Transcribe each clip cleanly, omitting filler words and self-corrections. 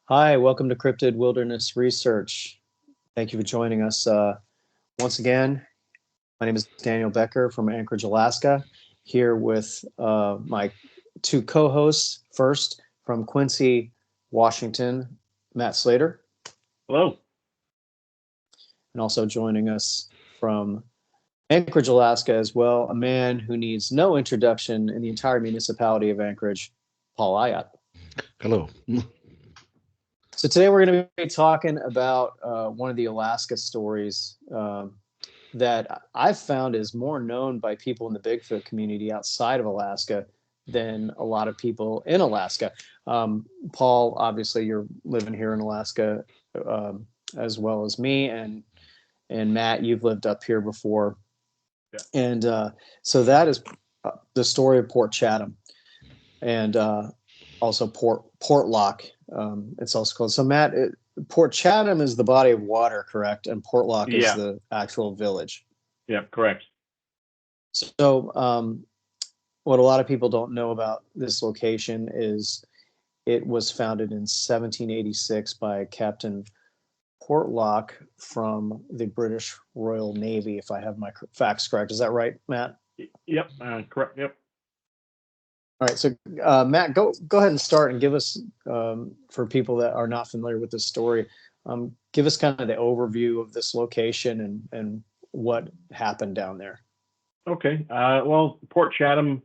Hi, welcome to Cryptid Wilderness Research. Thank you for joining us once again. My name is Daniel Becker from Anchorage, Alaska, here with my two co-hosts. First, from Quincy, Washington, Matt Slater, Hello. and also joining us from Anchorage, Alaska as well, a man who needs no introduction in the entire municipality of Anchorage, Paul Ayat. Hello. So today we're going to be talking about one of the Alaska stories that I've found is more known by people in the Bigfoot community outside of Alaska than a lot of people in Alaska. Paul, obviously, you're living here in Alaska as well as me, and Matt, you've lived up here before, and so that is the story of Port Chatham, and also Portlock. It's also called. So Matt, Port Chatham is the body of water, correct? And Portlock is the actual village. Yeah, correct. So what a lot of people don't know about this location is it was founded in 1786 by Captain Portlock from the British Royal Navy, if I have my facts correct. Is that right, Matt? Yep, correct. Yep. All right, so Matt, go ahead and start and give us, for people that are not familiar with this story, give us kind of the overview of this location and what happened down there. Okay. Well, Port Chatham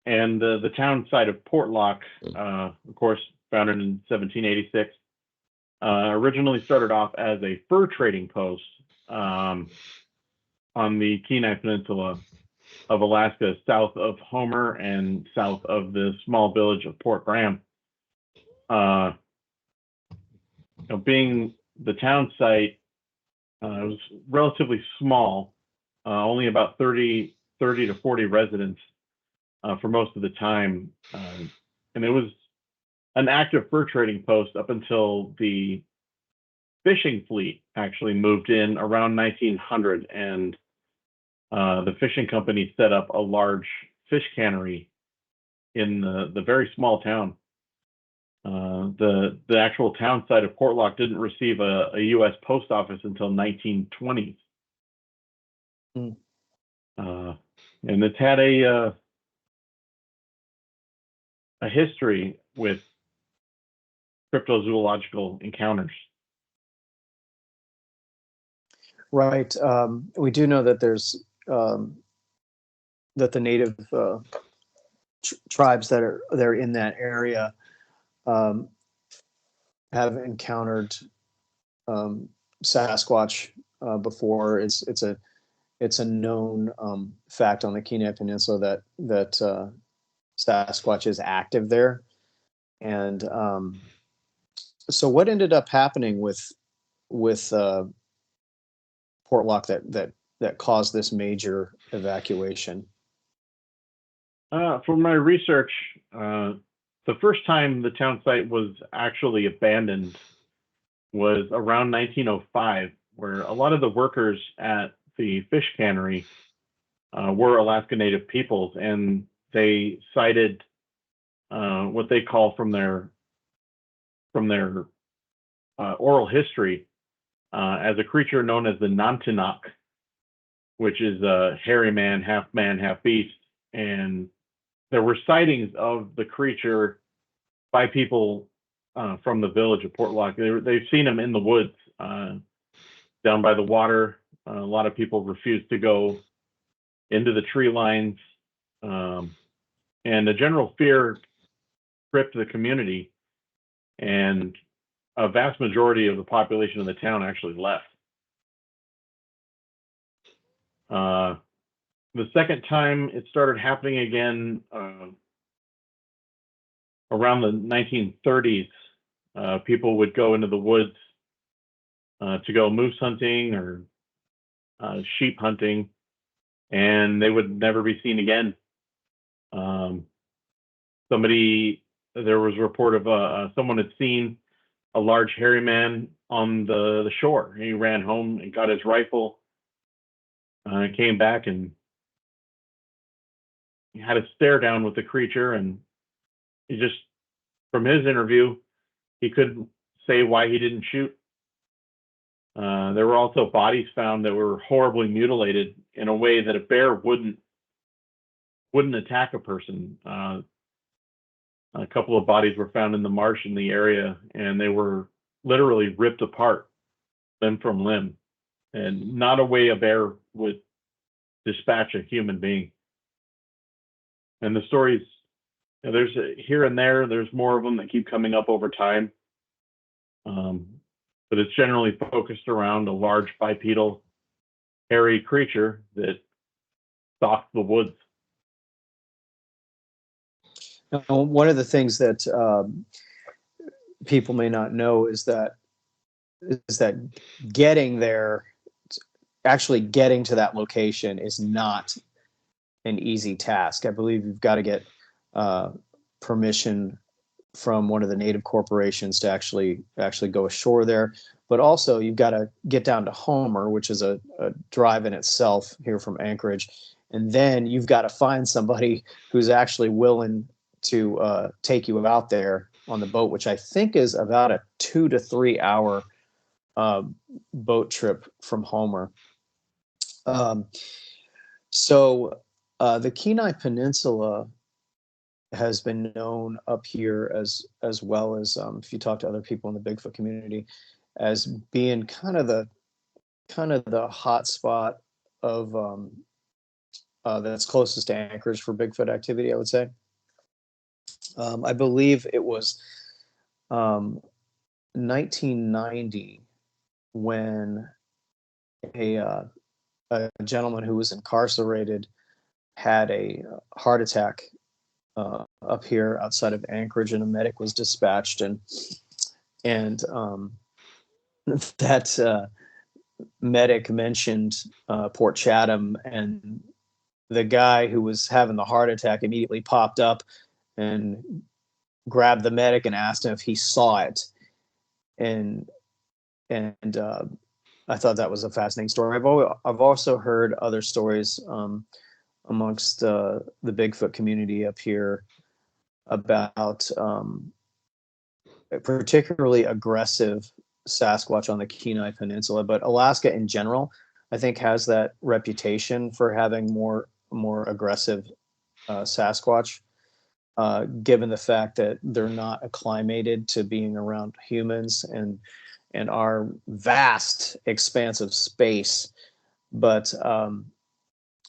and the town site of Portlock, of course, founded in 1786, originally started off as a fur trading post on the Kenai Peninsula of Alaska, south of Homer and south of the small village of Port Graham. Being the town site, it was relatively small, only about 30 to 40 residents for most of the time. And it was an active fur trading post up until the fishing fleet actually moved in around 1900, and the fishing company set up a large fish cannery in the very small town. The actual town site of Portlock didn't receive a U.S. post office until 1920s. And it's had a history with cryptozoological encounters. Right. We do know that there's that the native tribes that are in that area have encountered Sasquatch before. It's a known fact on the Kenai Peninsula that Sasquatch is active there. And so what ended up happening with Portlock that caused this major evacuation? From my research, the first time the town site was actually abandoned was around 1905, where a lot of the workers at the fish cannery were Alaska Native peoples, and they cited what they call from their oral history as a creature known as the Nantinaq, which is a hairy man, half beast. And there were sightings of the creature by people from the village of Portlock. They've seen him in the woods down by the water. A lot of people refused to go into the tree lines. And a general fear gripped the community, and a vast majority of the population of the town actually left. The second time it started happening again around the 1930s. People would go into the woods to go moose hunting or sheep hunting, and they would never be seen again. There was a report of someone had seen a large hairy man on the shore. He ran home and got his rifle, came back, and he had a stare down with the creature. And he just, from his interview, he couldn't say why he didn't shoot. There were also bodies found that were horribly mutilated in a way that a bear wouldn't attack a person. A couple of bodies were found in the marsh in the area, and they were literally ripped apart, limb from limb, and not a way a bear would dispatch a human being. And the stories, there's here and there's more of them that keep coming up over time. But it's generally focused around a large bipedal, hairy creature that stalks the woods. Now, one of the things that people may not know is that getting there, actually getting to that location, is not an easy task. I believe you've got to get permission from one of the native corporations to actually go ashore there. But also you've got to get down to Homer, which is a drive in itself here from Anchorage. And then you've got to find somebody who's actually willing to take you out there on the boat, which I think is about a 2 to 3 hour boat trip from Homer. So the Kenai Peninsula has been known up here as well as if you talk to other people in the Bigfoot community, as being kind of the hot spot of that's closest to Anchorage for Bigfoot activity, I would say. I believe it was 1990 when a gentleman who was incarcerated had a heart attack up here outside of Anchorage, and a medic was dispatched, and that medic mentioned Port Chatham, and the guy who was having the heart attack immediately popped up and grabbed the medic and asked him if he saw it. And I thought that was a fascinating story. I've also heard other stories amongst the Bigfoot community up here about particularly aggressive Sasquatch on the Kenai Peninsula, but Alaska in general, I think, has that reputation for having more aggressive Sasquatch, given the fact that they're not acclimated to being around humans and our vast expanse of space. But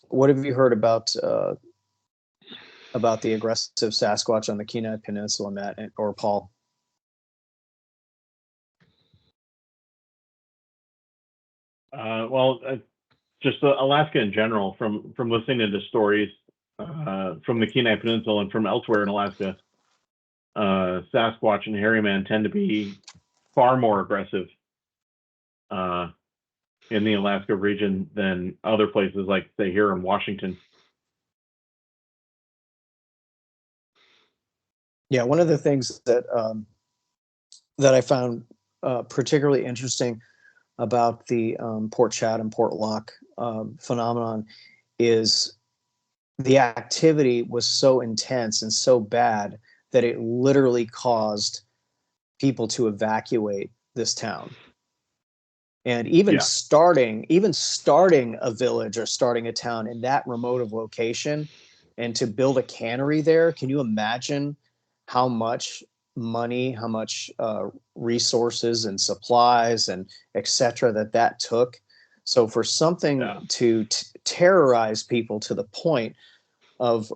what have you heard about the aggressive Sasquatch on the Kenai Peninsula, Matt or Paul? Just Alaska in general, from listening to the stories from the Kenai Peninsula and from elsewhere in Alaska, Sasquatch and hairy man tend to be far more aggressive in the Alaska region than other places, like say here in Washington. Yeah, one of the things that I found particularly interesting about the Port Chatham, Portlock phenomenon is the activity was so intense and so bad that it literally caused people to evacuate this town. And even starting a village or starting a town in that remote of location, and to build a cannery there, can you imagine how much money, how much resources and supplies and etc. that took? So for something to terrorize people to the point of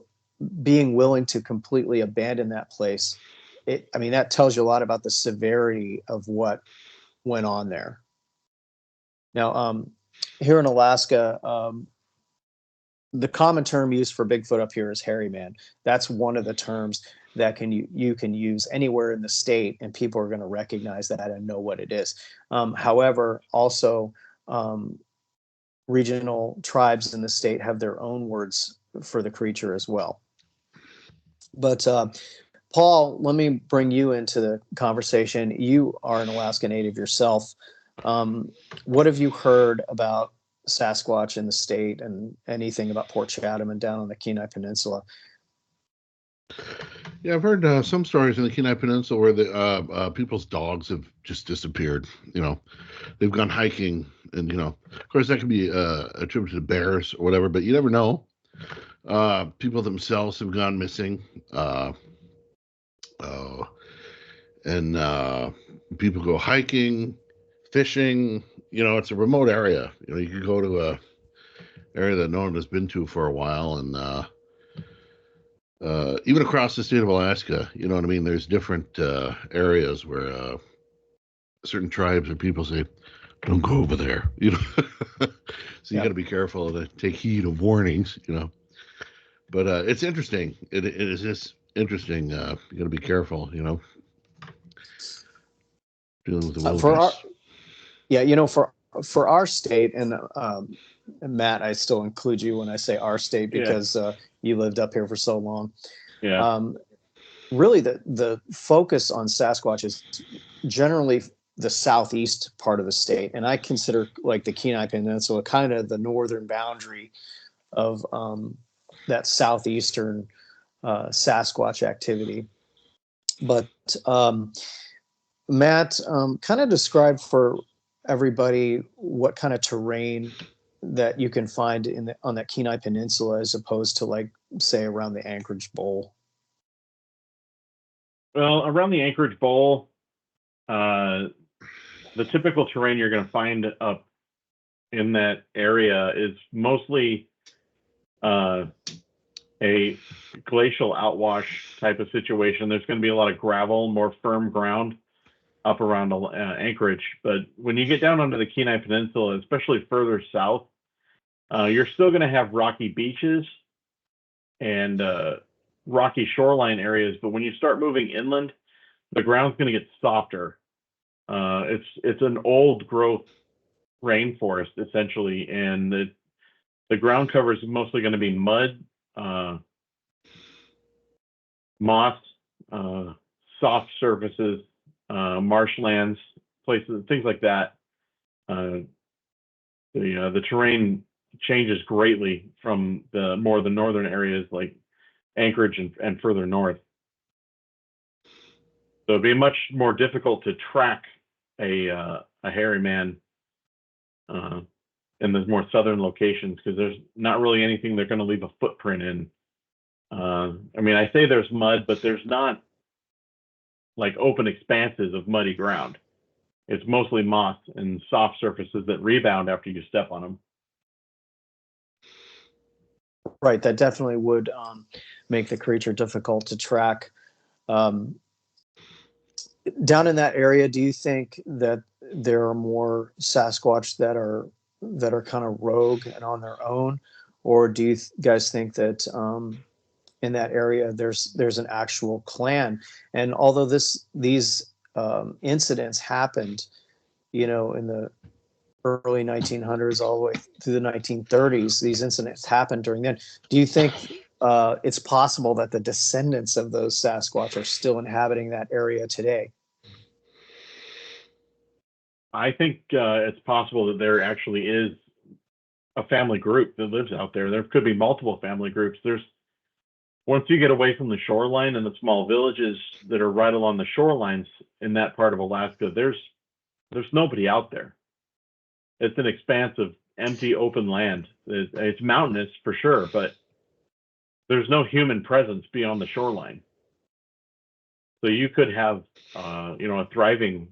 being willing to completely abandon that place, that tells you a lot about the severity of what went on there. Now, here in Alaska, the common term used for Bigfoot up here is hairy man. That's one of the terms that you can use anywhere in the state, and people are going to recognize that and know what it is. However, also regional tribes in the state have their own words for the creature as well. But Paul, let me bring you into the conversation. You are an Alaska Native yourself. What have you heard about Sasquatch in the state, and anything about Port Chatham and down on the Kenai Peninsula? Yeah, I've heard some stories in the Kenai Peninsula where the people's dogs have just disappeared. They've gone hiking, and of course, that can be attributed to bears or whatever, but you never know. People themselves have gone missing, uh, and people go hiking, fishing. It's a remote area. You can go to a area that no one has been to for a while, and even across the state of Alaska, you know what I mean? There's different areas where certain tribes or people say, don't go over there, So you got to be careful to take heed of warnings. But it's interesting. It is just interesting. You got to be careful, dealing with the For our, wilderness. for our state, and Matt, I still include you when I say our state because you lived up here for so long. Yeah. Really, the focus on Sasquatch is generally the southeast part of the state, and I consider like the Kenai Peninsula kind of the northern boundary of that southeastern Sasquatch activity. But Matt, kind of describe for everybody what kind of terrain that you can find on that Kenai Peninsula as opposed to, like, say, around the Anchorage Bowl. Well, around the Anchorage Bowl, the typical terrain you're going to find up in that area is mostly a glacial outwash type of situation. There's going to be a lot of gravel, more firm ground up around Anchorage. But when you get down onto the Kenai Peninsula, especially further south, you're still going to have rocky beaches and rocky shoreline areas. But when you start moving inland, the ground's going to get softer. It's an old growth rainforest essentially, and the ground cover is mostly going to be mud, moss, soft surfaces, marshlands, places, things like that. The terrain changes greatly from the northern areas like Anchorage and further north. So it'd be much more difficult to track a hairy man in the more southern locations because there's not really anything they're going to leave a footprint in. I mean, I say there's mud, but there's not like open expanses of muddy ground. It's mostly moss and soft surfaces that rebound after you step on them. Right, that definitely would make the creature difficult to track. Down in that area, do you think that there are more Sasquatch that are kind of rogue and on their own, or do you guys think that in that area there's an actual clan? And although these incidents happened, in the early 1900s all the way through the 1930s, these incidents happened during then. Do you think it's possible that the descendants of those Sasquatch are still inhabiting that area today? I think it's possible that there actually is a family group that lives out there. There could be multiple family groups. Once you get away from the shoreline and the small villages that are right along the shorelines in that part of Alaska, there's nobody out there. It's an expanse of empty open land. It's mountainous for sure, but there's no human presence beyond the shoreline. So you could have a thriving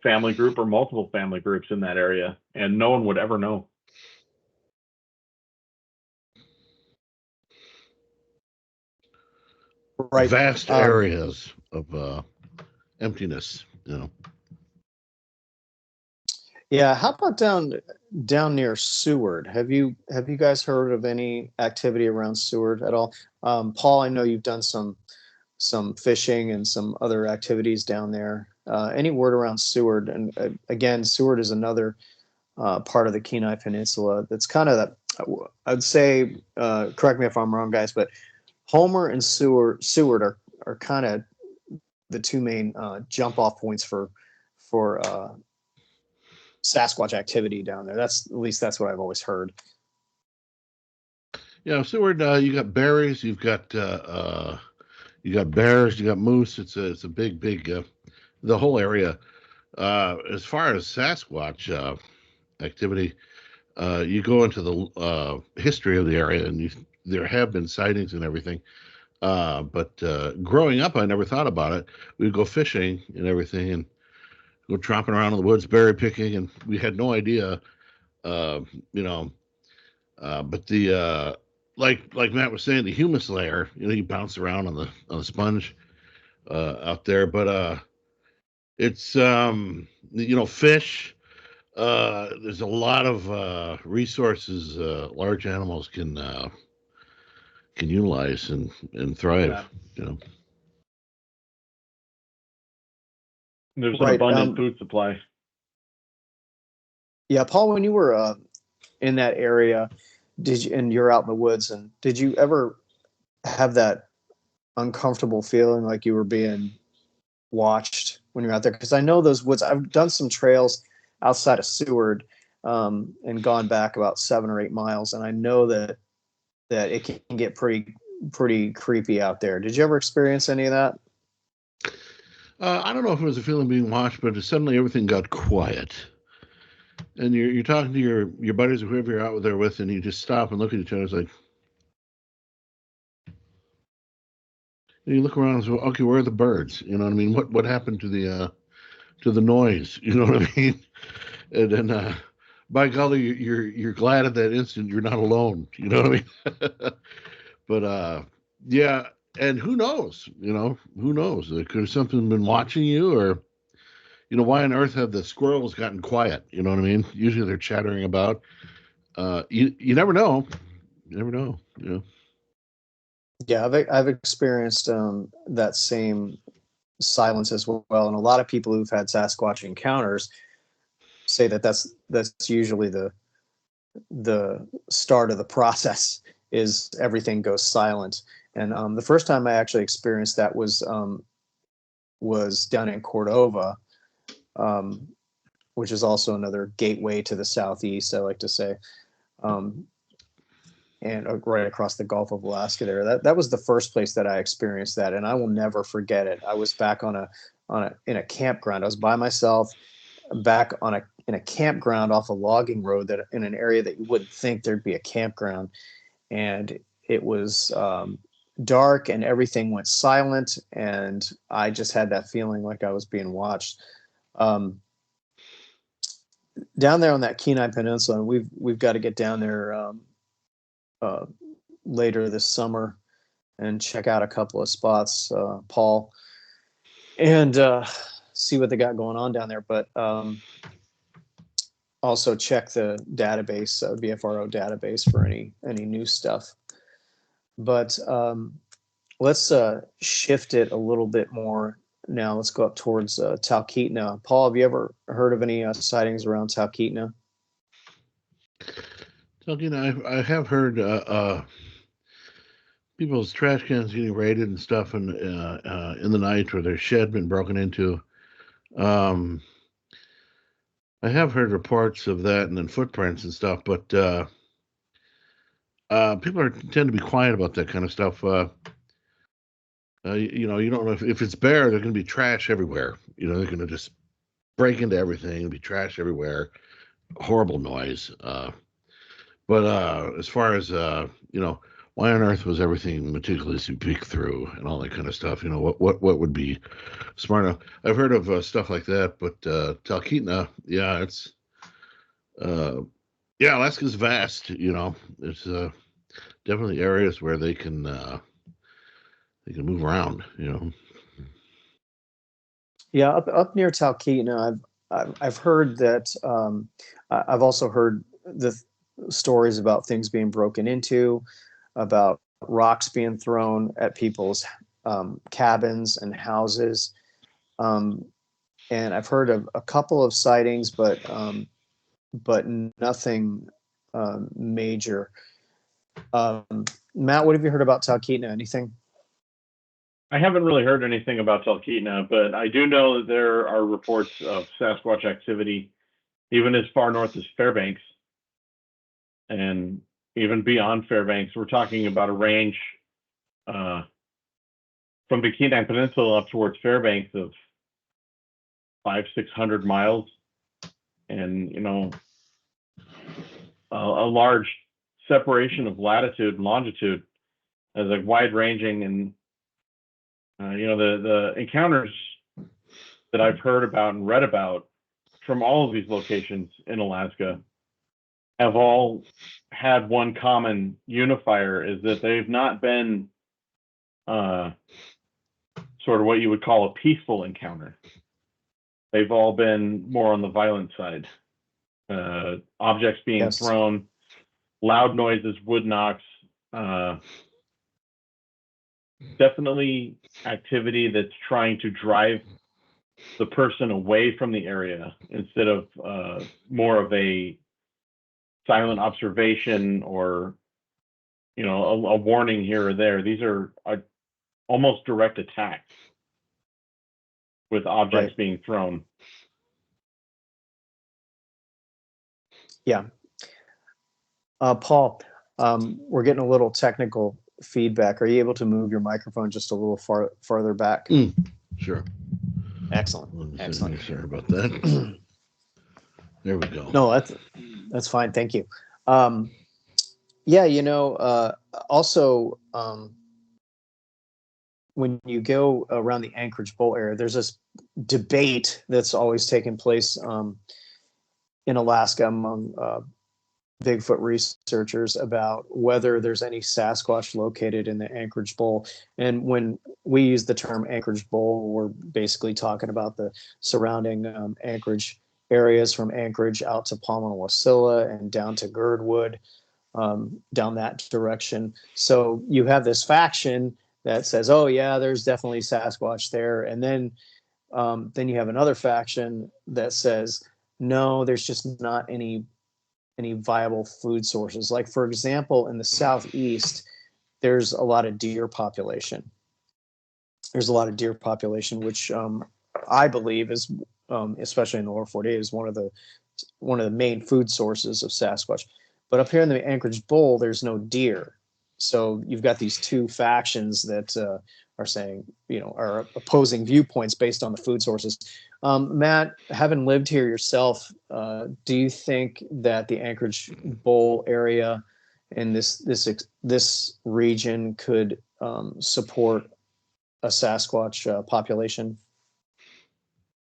family group or multiple family groups in that area, and no one would ever know. Right. Vast areas of emptiness. Yeah. How about down near Seward? Have you guys heard of any activity around Seward at all? Paul, I know you've done some fishing and some other activities down there. Any word around Seward? And again, Seward is another part of the Kenai Peninsula that's kind of that. I'd say, correct me if I'm wrong, guys, but Homer and Seward are kind of the two main jump off points for Sasquatch activity down there. At least that's what I've always heard. Yeah, Seward, you got berries, you got bears, you got moose. It's a big the whole area. As far as Sasquatch activity, you go into the history of the area, and there have been sightings and everything. But growing up, I never thought about it. We'd go fishing and everything, and go tromping around in the woods, berry picking, and we had no idea, uh, you know. But the like Matt was saying, the humus layer, you bounce around on the sponge out there, but it's fish. There's a lot of resources large animals can utilize and thrive. Yeah. You know. There's an Right. abundant food supply. Yeah, Paul, when you were in that area, and you're out in the woods, and did you ever have that uncomfortable feeling like you were being watched when you're out there? Because I know those woods. I've done some trails outside of Seward, and gone back about 7 or 8 miles, and I know that it can get pretty creepy out there. Did you ever experience any of that? I don't know if it was a feeling being watched, but suddenly everything got quiet, and you're talking to your buddies or whoever you're out there with, and you just stop and look at each other. It's like, and you look around and say, okay, where are the birds? You know what I mean? What happened to the noise? You know what I mean? And then, by golly, you're glad at that instant you're not alone. You know what I mean? But yeah, and who knows? Who knows? Could have something been watching you, or why on earth have the squirrels gotten quiet? You know what I mean? Usually they're chattering about. You never know. You never know. Yeah, I've experienced that same silence as well, and a lot of people who've had Sasquatch encounters say that's usually the start of the process is everything goes silent. And the first time I actually experienced that was down in Cordova, um, which is also another gateway to the southeast, I like to say, um, and right across the Gulf of Alaska there. That was the first place that I experienced that, and I will never forget it. I was back in a campground. I was by myself back in a campground off a logging road, that in an area that you wouldn't think there'd be a campground, and it was dark and everything went silent, and I just had that feeling like I was being watched. Um, Down there on that Kenai Peninsula, and we've got to get down there uh, later this summer and check out a couple of spots, Paul, and see what they got going on down there. But also check the database, BFRO database, for any new stuff. But let's shift it a little bit more now. Let's go up towards Talkeetna. Paul, have you ever heard of any sightings around Talkeetna? So I have heard people's trash cans getting raided and stuff, in the night, or their shed been broken into. Um, I have heard reports of that, and then footprints and stuff, but people tend to be quiet about that kind of stuff. You don't know if it's bear, there's going to be trash everywhere. They're going to just break into everything, be trash everywhere, horrible noise. But as far as why on earth was everything meticulously peeked through and all that kind of stuff? What would be smart enough? I've heard of stuff like that, but Talkeetna, yeah, it's yeah, Alaska's vast. There's definitely areas where they can move around. Yeah, up near Talkeetna, I've heard that. I've also heard the stories about things being broken into, about rocks being thrown at people's cabins and houses, um, and I've heard of a couple of sightings, but nothing major. Matt, what have you heard about Talkeetna? Anything? I haven't really heard anything about Talkeetna, but I do know that there are reports of Sasquatch activity even as far north as Fairbanks. And even beyond Fairbanks. We're talking about a range from the Kenai Peninsula up towards Fairbanks of 500-600 miles, and a large separation of latitude and longitude, as like wide ranging. And the encounters that I've heard about and read about from all of these locations in Alaska have all had one common unifier, is that they've not been sort of what you would call a peaceful encounter. They've all been more on the violent side. Objects being thrown, loud noises, wood knocks, definitely activity that's trying to drive the person away from the area instead of more of a silent observation or a warning here or there. These are almost direct attacks with objects being thrown. Yeah. Paul, we're getting a little technical feedback. Are you able to move your microphone just a little farther back? Sure. Excellent. Excellent. Sorry about that. There we go. No, that's fine. Thank you. Also, when you go around the Anchorage Bowl area, there's this debate that's always taken place in Alaska among Bigfoot researchers about whether there's any Sasquatch located in the Anchorage Bowl. And when we use the term Anchorage Bowl, we're basically talking about the surrounding Anchorage areas, from Anchorage out to Palm and Wasilla and down to Girdwood, down that direction. So you have this faction that says, oh yeah, there's definitely Sasquatch there. And then you have another faction that says, no, there's just not any viable food sources. Like, for example, in the southeast, there's a lot of deer population. There's a lot of deer population, which I believe is, especially in the lower 48, is one of the main food sources of Sasquatch. But up here in the Anchorage Bowl, there's no deer. So you've got these two factions that are saying, are opposing viewpoints based on the food sources. Matt, having lived here yourself, do you think that the Anchorage Bowl area in this region could support a Sasquatch population?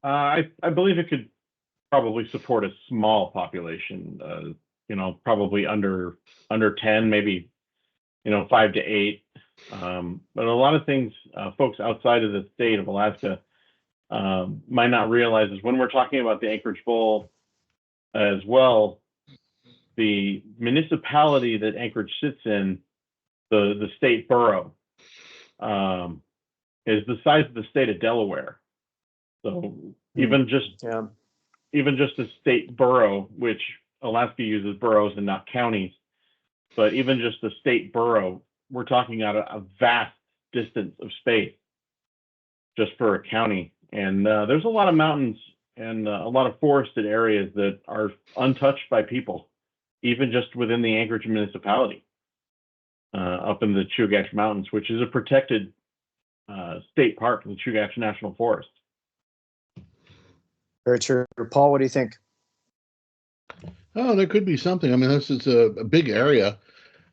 I believe it could probably support a small population. Probably under 10, maybe 5 to 8. But a lot of things folks outside of the state of Alaska might not realize is when we're talking about the Anchorage Bowl as well, the municipality that Anchorage sits in, the state borough, is the size of the state of Delaware. So even just the state borough, which Alaska uses boroughs and not counties, but even just the state borough, we're talking about a vast distance of space just for a county. And there's a lot of mountains and a lot of forested areas that are untouched by people, even just within the Anchorage municipality, up in the Chugach Mountains, which is a protected state park, the Chugach National Forest. Very true. Paul, what do you think? Oh, there could be something. I mean, this is a big area.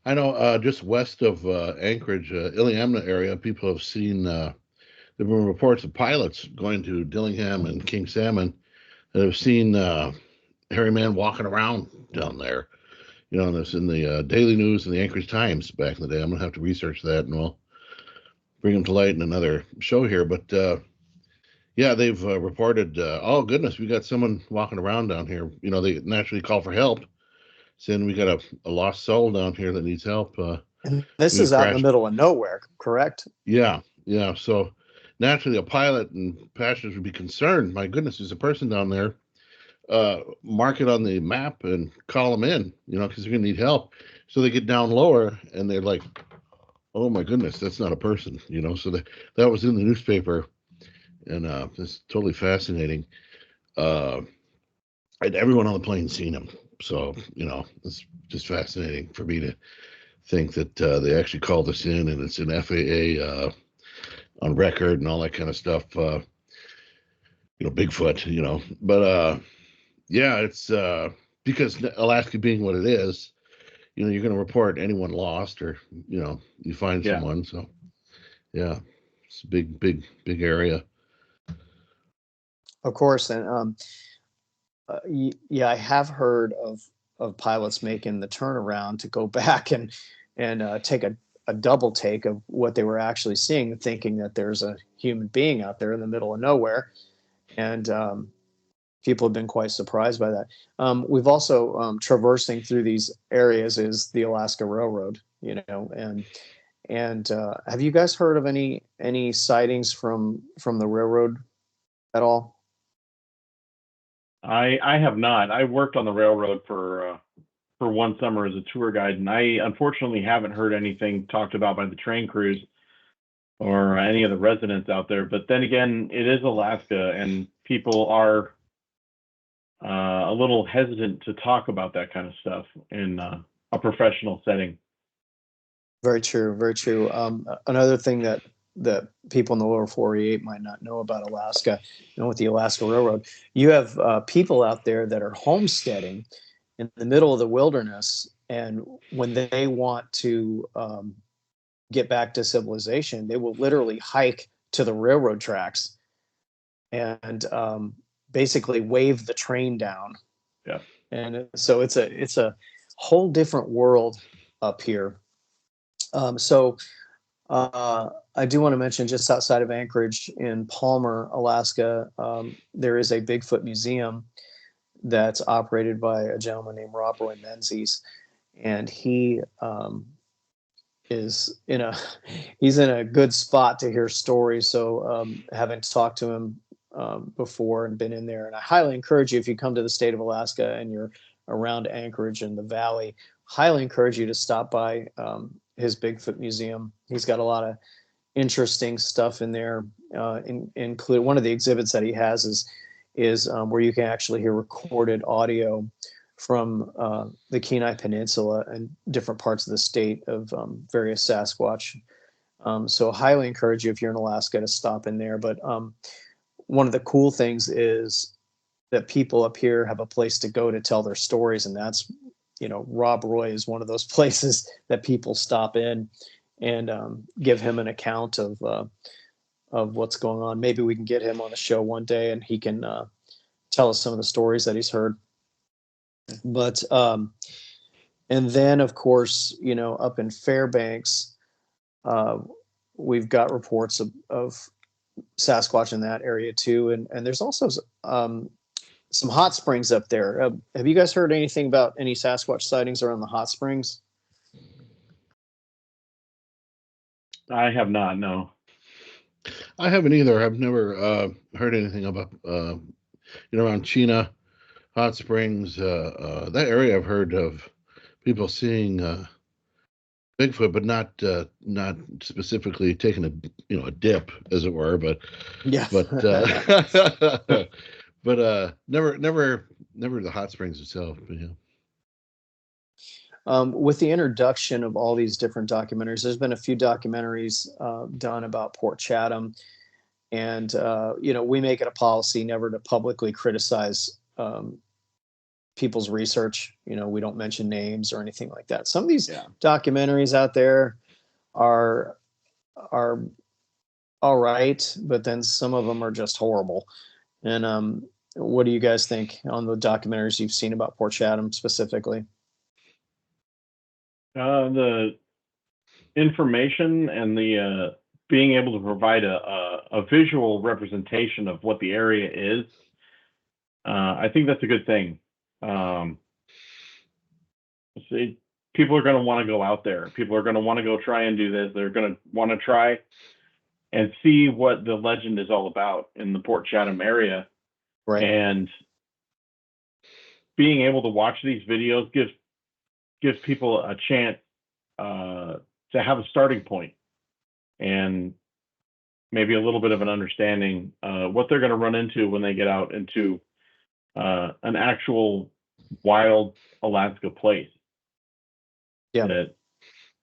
I know just west of Anchorage, Iliamna area, people have seen, there have been reports of pilots going to Dillingham and King Salmon that have seen hairy man walking around down there. And it's in the Daily News and the Anchorage Times back in the day. I'm going to have to research that, and we'll bring them to light in another show here. But yeah, they've reported, oh, goodness, we got someone walking around down here. They naturally call for help, saying we got a lost soul down here that needs help. And this is out in the middle of nowhere, correct? Yeah. So naturally, a pilot and passengers would be concerned. My goodness, there's a person down there. Mark it on the map and call them in, because they're going to need help. So they get down lower and they're like, oh, my goodness, that's not a person, So that was in the newspaper. And it's totally fascinating. And everyone on the plane seen him. So, it's just fascinating for me to think that they actually called us in, and it's an FAA on record and all that kind of stuff. Bigfoot, but yeah, it's because Alaska being what it is, you're going to report anyone lost, or you find Yeah. someone. So yeah, it's a big area. Of course, and yeah, I have heard of pilots making the turnaround to go back and take a double take of what they were actually seeing, thinking that there's a human being out there in the middle of nowhere, and people have been quite surprised by that. We've also traversing through these areas is the Alaska Railroad, and have you guys heard of any sightings from the railroad at all? I have not. I worked on the railroad for one summer as a tour guide, and I unfortunately haven't heard anything talked about by the train crews or any of the residents out there. But then again, it is Alaska, and people are a little hesitant to talk about that kind of stuff in a professional setting. Very true. Very true. Another thing that people in the lower 48 might not know about Alaska, with the Alaska Railroad, you have people out there that are homesteading in the middle of the wilderness, and when they want to get back to civilization, they will literally hike to the railroad tracks and basically wave the train down. Yeah. And so it's a whole different world up here. So I do want to mention just outside of Anchorage in Palmer, Alaska, there is a Bigfoot museum that's operated by a gentleman named Rob Roy Menzies, and he is he's in a good spot to hear stories. So having talked to him before and been in there, and I highly encourage you, if you come to the state of Alaska and you're around Anchorage and the Valley, highly encourage you to stop by his Bigfoot museum. He's got a lot of interesting stuff in there. Include one of the exhibits that he has is where you can actually hear recorded audio from the Kenai Peninsula and different parts of the state of various Sasquatch. So highly encourage you, if you're in Alaska, to stop in there. But one of the cool things is that people up here have a place to go to tell their stories, and that's, Rob Roy is one of those places that people stop in and give him an account of what's going on. Maybe we can get him on the show one day, and he can tell us some of the stories that he's heard. But and then, of course, up in Fairbanks, we've got reports of Sasquatch in that area too, and there's also some hot springs up there. Have you guys heard anything about any Sasquatch sightings around the hot springs? I have not. No. I haven't either. I've never heard anything about around Chena, Hot Springs, that area. I've heard of people seeing Bigfoot, but not specifically taking a dip, as it were. But Yeah. but but never the hot springs itself. But yeah. With the introduction of all these different documentaries, there's been a few documentaries done about Port Chatham, and we make it a policy never to publicly criticize people's research. We don't mention names or anything like that. Some of these documentaries out there are all right, but then some of them are just horrible. And what do you guys think on the documentaries you've seen about Port Chatham specifically? The information and the being able to provide a visual representation of what the area is, I think that's a good thing. People are going to want to go out there. People are going to want to go try and do this. They're going to want to try and see what the legend is all about in the Port Chatham area. Right. And being able to watch these videos gives people a chance to have a starting point and maybe a little bit of an understanding what they're going to run into when they get out into an actual wild Alaska place. Yeah. That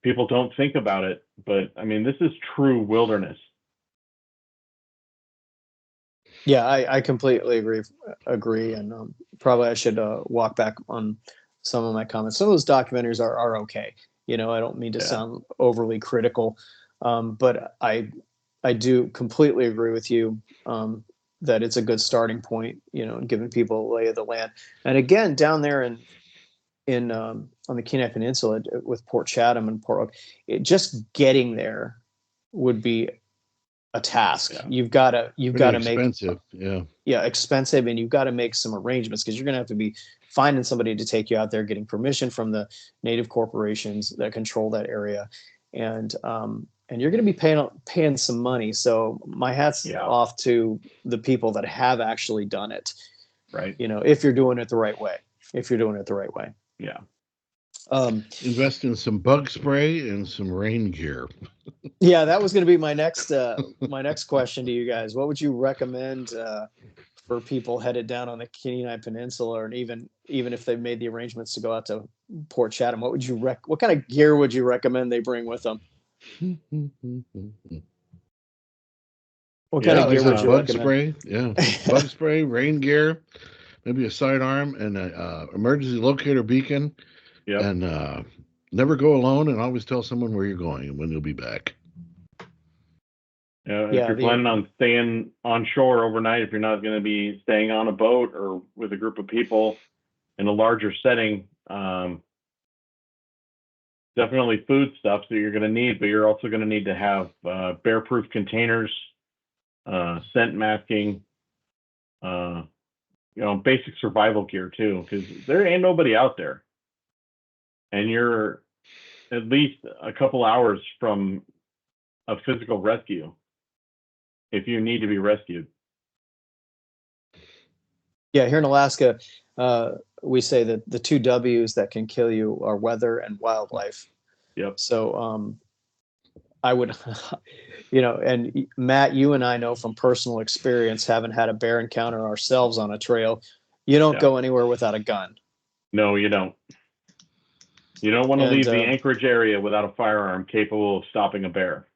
people don't think about it, but I mean, this is true wilderness. Yeah, I completely agree, and probably I should walk back on some of my comments. Some of those documentaries are okay. You know, I don't mean to Yeah. sound overly critical, but I do completely agree with you that it's a good starting point. You know, giving people a lay of the land. And again, down there in on the Kenai Peninsula with Port Chatham and Portlock, just getting there would be a task. Yeah. You've got to Pretty make expensive. Yeah. expensive, and you've got to make some arrangements because you're going to have to be finding somebody to take you out there, getting permission from the native corporations that control that area, and you're going to be paying some money. So my hat's off to the people that have actually done it. Right. You know, if you're doing it the right way. Yeah. Invest in some bug spray and some rain gear. Yeah, that was going to be my next question to you guys. What would you recommend for people headed down on the Kenai Peninsula, and even if they've made the arrangements to go out to Port Chatham? What would you what kind of gear would you recommend they bring with them? What kind of gear would you bug recommend? spray? Yeah, bug spray, rain gear, maybe a sidearm and a emergency locator beacon. Yep. And never go alone, and always tell someone where you're going and when you'll be back. If you're planning on staying on shore overnight, if you're not going to be staying on a boat or with a group of people in a larger setting, definitely food stuff that you're going to need, but you're also going to need to have bear-proof containers, scent masking, basic survival gear too, because there ain't nobody out there. And you're at least a couple hours from a physical rescue if you need to be rescued. Yeah, here in Alaska, we say that the two W's that can kill you are weather and wildlife. Yep. So I would, and Matt, you and I know from personal experience, having had a bear encounter ourselves on a trail, you don't go anywhere without a gun. No, you don't. You don't want to leave the Anchorage area without a firearm capable of stopping a bear.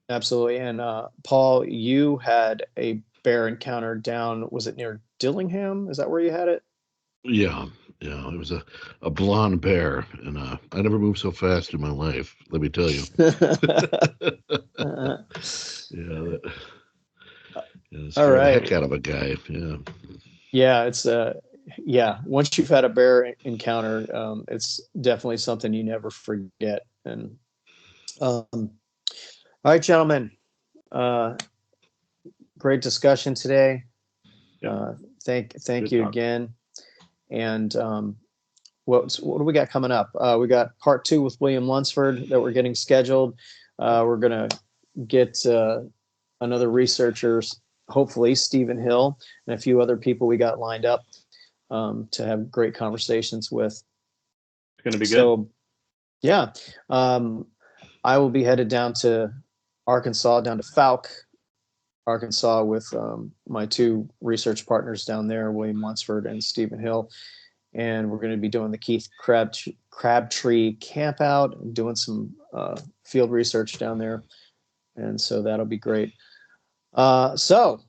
Absolutely. And Paul, you had a bear encounter down, was it near Dillingham? Is that where you had it? Yeah. It was a blonde bear, and I never moved so fast in my life, let me tell you. It scared the heck out of a guy. Yeah, it's once you've had a bear encounter, it's definitely something you never forget. And all right, gentlemen, great discussion today. Thank you again. And what do we got coming up? We got part 2 with William Lunsford that we're getting scheduled. We're gonna get another researcher, hopefully Stephen Hill, and a few other people we got lined up to have great conversations with. It's gonna be good. So, yeah, I will be headed down to Arkansas, down to Fouke, Arkansas, with my 2 research partners down there, William Lunsford and Stephen Hill. And we're going to be doing the Keith Crabtree camp out and doing some field research down there. And so that'll be great. So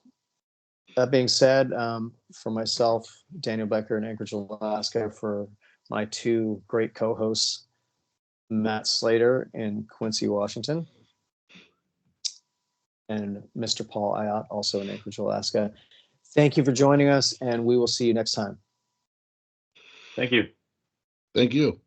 that being said, for myself, Daniel Becker in Anchorage, Alaska, for my 2 great co-hosts, Matt Slater in Quincy, Washington, and Mr. Paul Ayat, also in Anchorage, Alaska. Thank you for joining us, and we will see you next time. Thank you. Thank you.